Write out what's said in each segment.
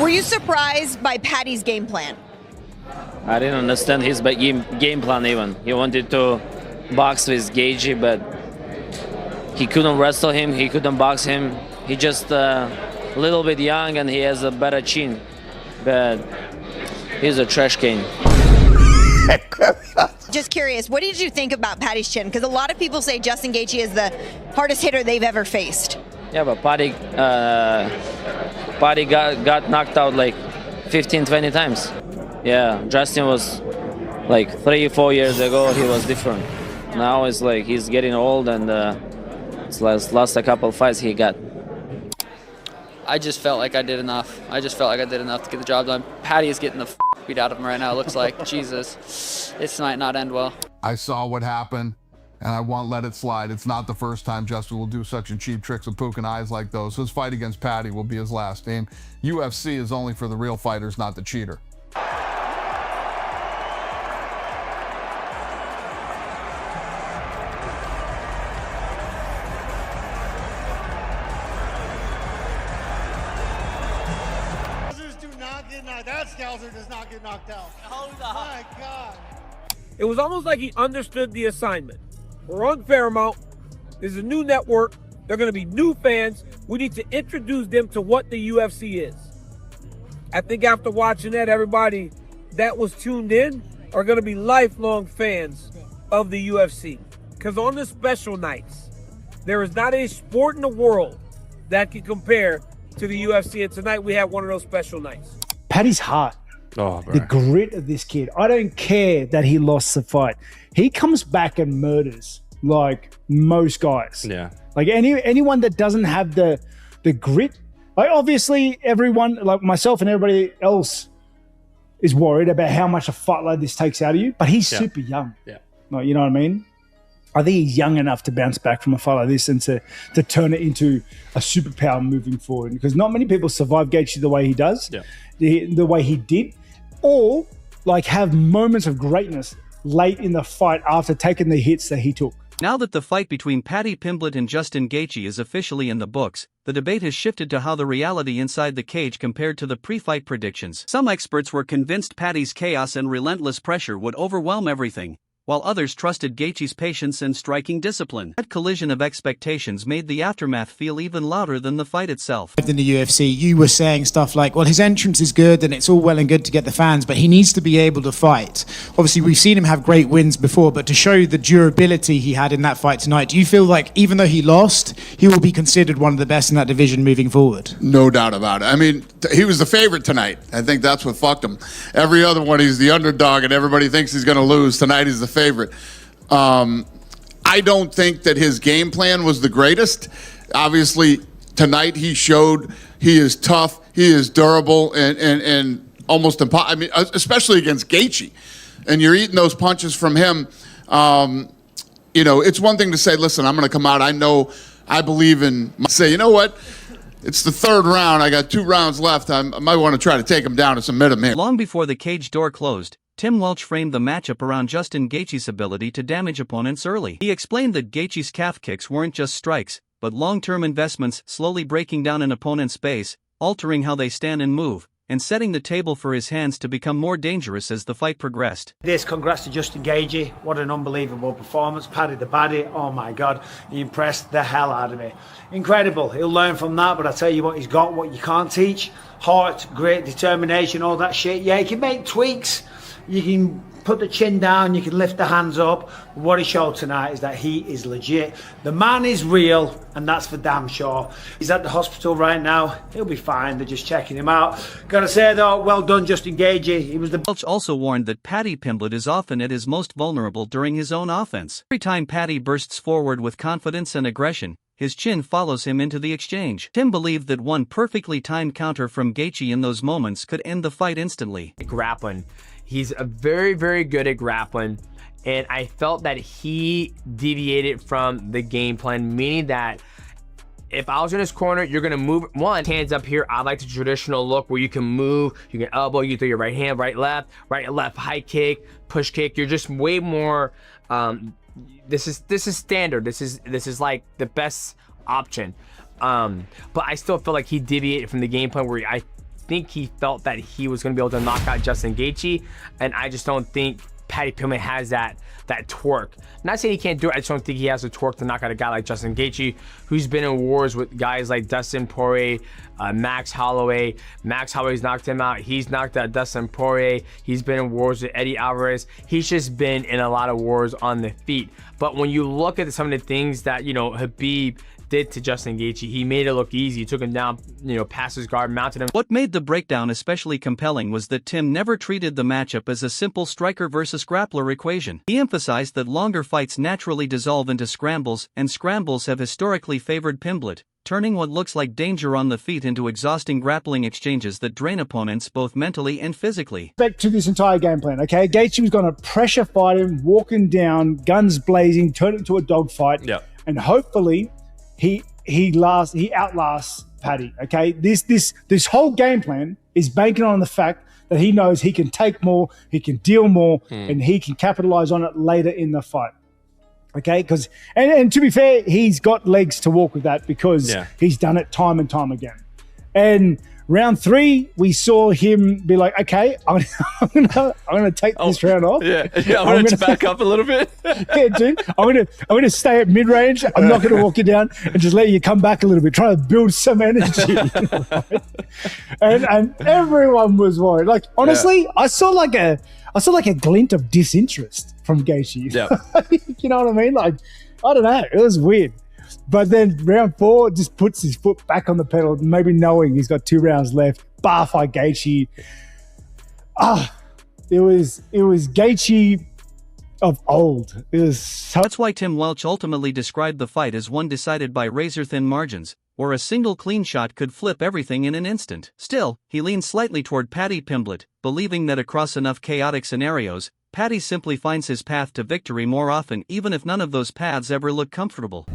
Were you surprised by Paddy's game plan? I didn't understand his game plan even. He wanted to box with Gaethje, but he couldn't wrestle him, he couldn't box him. He just a little bit young and he has a better chin, but he's a trash can. Just curious, what did you think about Paddy's chin? Because a lot of people say Justin Gaethje is the hardest hitter they've ever faced. Yeah, but Paddy got knocked out like 15, 20 times. Yeah, Justin was like 3-4 years ago, he was different. Now it's like he's getting old and last a couple fights he got. I just felt like I did enough. I just felt like I did enough to get the job done. Paddy is getting the beat out of him right now. It looks like, Jesus, this might not end well. I saw what happened, and I won't let it slide. It's not the first time Justin will do such cheap tricks with poking eyes like those. His fight against Paddy will be his last. And UFC is only for the real fighters, not the cheater. That Scalzer does not get knocked out. Oh my God. It was almost like he understood the assignment. We're on Paramount. There's a new network. There are going to be new fans. We need to introduce them to what the UFC is. I think after watching that, everybody that was tuned in are going to be lifelong fans of the UFC. Because on the special nights, there is not a sport in the world that can compare to the UFC. And tonight we have one of those special nights. Paddy's heart, bro. The grit of this kid. I don't care that he lost the fight. He comes back and murders like most guys. Yeah. Like anyone that doesn't have the grit. Like obviously everyone, like myself and everybody else, is worried about how much a fight like this takes out of you. But he's super young. Yeah. Like, you know what I mean? I think he's young enough to bounce back from a fight like this and to turn it into a superpower moving forward. Because not many people survive Gaethje the way he does. Yeah. The way he did, or like have moments of greatness late in the fight after taking the hits that he took. Now that the fight between Paddy Pimblett and Justin Gaethje is officially in the books, the debate has shifted to how the reality inside the cage compared to the pre-fight predictions. Some experts were convinced Paddy's chaos and relentless pressure would overwhelm everything, while others trusted Gaethje's patience and striking discipline. That collision of expectations made the aftermath feel even louder than the fight itself. In the UFC, you were saying stuff like, well, his entrance is good and it's all well and good to get the fans, but he needs to be able to fight. Obviously, we've seen him have great wins before, but to show the durability he had in that fight tonight, do you feel like even though he lost, he will be considered one of the best in that division moving forward? No doubt about it. I mean, he was the favorite tonight. I think that's what fucked him. Every other one, he's the underdog and everybody thinks he's going to lose. Tonight, he's the favorite. I don't think that his game plan was the greatest. Obviously, tonight he showed he is tough, he is durable, and almost impossible. I mean, especially against Gaethje. And you're eating those punches from him. You know, it's one thing to say, listen, I'm going to come out. I believe in, say, you know what? It's the third round. I got 2 rounds left. I might want to try to take him down and submit him here. Long before the cage door closed, Tim Welch framed the matchup around Justin Gaethje's ability to damage opponents early. He explained that Gaethje's calf kicks weren't just strikes, but long-term investments, slowly breaking down an opponent's base, altering how they stand and move, and setting the table for his hands to become more dangerous as the fight progressed. Congrats to Justin Gaethje. What an unbelievable performance. Paddy the Paddy, oh my God, he impressed the hell out of me. Incredible. He'll learn from that, but I tell you what, he's got what you can't teach. Heart, grit, determination, all that shit. Yeah, he can make tweaks. You can put the chin down, you can lift the hands up. What he showed tonight is that he is legit. The man is real, and that's for damn sure. He's at the hospital right now. He'll be fine. They're just checking him out. Gotta say though, well done, Justin Gaethje. He was the... Welch also warned that Paddy Pimblett is often at his most vulnerable during his own offense. Every time Paddy bursts forward with confidence and aggression, his chin follows him into the exchange. Tim believed that one perfectly timed counter from Gaethje in those moments could end the fight instantly. Grappling. He's very, very good at grappling, and I felt that he deviated from the game plan, meaning that if I was in his corner, you're gonna move one, hands up here. I like the traditional look where you can move, you can elbow, you throw your right hand, right, left, high kick, push kick. You're just way more, this is standard. This is like the best option. But I still feel like he deviated from the game plan where think he felt that he was going to be able to knock out Justin Gaethje, and I just don't think Paddy Pimblett has that torque. Not saying he can't do it, I just don't think he has the torque to knock out a guy like Justin Gaethje, who's been in wars with guys like Dustin Poirier, Max Holloway. Max Holloway's knocked him out. He's knocked out Dustin Poirier. He's been in wars with Eddie Alvarez. He's just been in a lot of wars on the feet. But when you look at some of the things that, you know, Khabib did to Justin Gaethje, he made it look easy. He took him down, you know, past his guard, mounted him. What made the breakdown especially compelling was that Tim never treated the matchup as a simple striker versus grappler equation. He emphasized that longer fights naturally dissolve into scrambles, and scrambles have historically favored Pimblett, turning what looks like danger on the feet into exhausting grappling exchanges that drain opponents both mentally and physically. Back to this entire game plan, okay? Gaethje was going to pressure fight him, walk him down, guns blazing, turn it into a dogfight, and hopefully he outlasts Paddy, okay? This whole game plan is banking on the fact that he knows he can take more, he can deal more, and he can capitalize on it later in the fight. Okay, because and to be fair, he's got legs to walk with that because he's done it time and time again. And round 3, we saw him be like, "Okay, I'm gonna take this round off. I'm gonna back up a little bit. Dude, I'm gonna stay at mid range. I'm not gonna walk you down and just let you come back a little bit, trying to build some energy." Right? And everyone was worried. Like honestly, I saw like a glint of disinterest from Gaethje. You know what I mean? Like, I don't know. It was weird. But then round 4 just puts his foot back on the pedal, maybe knowing he's got 2 rounds left. Bar fight Gaethje. It was Gaethje of old. It was That's why Tim Welch ultimately described the fight as one decided by razor-thin margins, where a single clean shot could flip everything in an instant. Still, he leans slightly toward Paddy Pimblett, believing that across enough chaotic scenarios, Paddy simply finds his path to victory more often, even if none of those paths ever look comfortable.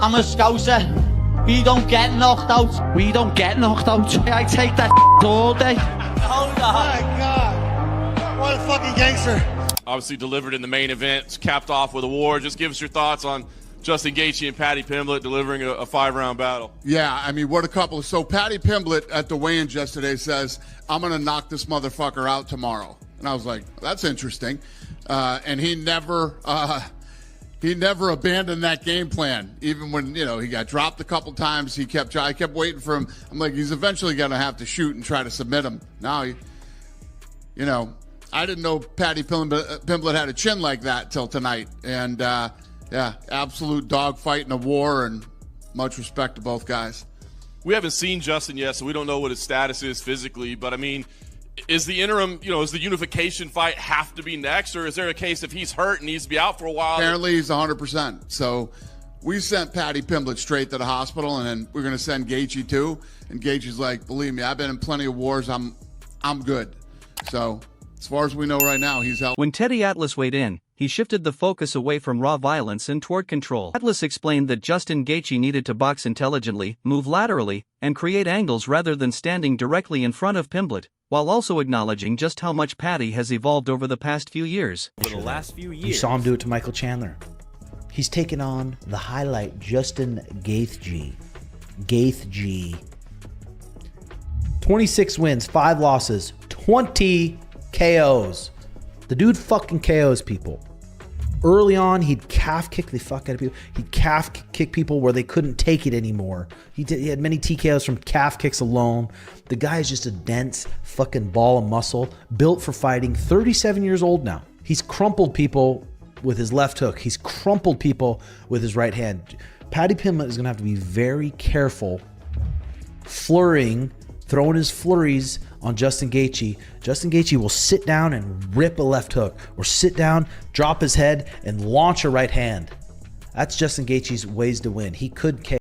I'm a Scouser. We don't get knocked out. We don't get knocked out. I take that all day. Hold on. Oh my God. gangster. Obviously delivered in the main event. It's capped off with a war. Just give us your thoughts on Justin Gaethje and Paddy Pimblett delivering a 5-round battle. Yeah, I mean, what a couple. So Paddy Pimblett at the weigh-ins yesterday says, I'm going to knock this motherfucker out tomorrow. And I was like, that's interesting. And he never abandoned that game plan. Even when, he got dropped a couple times, I kept waiting for him. I'm like, he's eventually going to have to shoot and try to submit him. Now, I didn't know Paddy Pimblett had a chin like that till tonight. And, yeah, absolute dogfight in a war, and much respect to both guys. We haven't seen Justin yet, so we don't know what his status is physically. But, I mean, is the interim, is the unification fight have to be next? Or is there a case if he's hurt and needs to be out for a while? Apparently he's 100%. So we sent Paddy Pimblett straight to the hospital, and then we're going to send Gaethje too. And Gaethje's like, believe me, I've been in plenty of wars. I'm good. So as far as we know right now, he's out. When Teddy Atlas weighed in, he shifted the focus away from raw violence and toward control. Atlas explained that Justin Gaethje needed to box intelligently, move laterally, and create angles rather than standing directly in front of Pimblett, while also acknowledging just how much Paddy has evolved over the past few years. Over the last few years. You saw him do it to Michael Chandler. He's taken on the highlight, Justin Gaethje. 26 wins, 5 losses, 20 KOs. The dude fucking KOs people. Early on, he'd calf kick the fuck out of people. He'd calf kick people where they couldn't take it anymore. He had many TKOs from calf kicks alone. The guy is just a dense fucking ball of muscle, built for fighting, 37 years old now. He's crumpled people with his left hook. He's crumpled people with his right hand. Paddy Pimblett is going to have to be very careful throwing his flurries on Justin Gaethje. Justin Gaethje will sit down and rip a left hook, or sit down, drop his head, and launch a right hand. That's Justin Gaethje's ways to win. He could KO.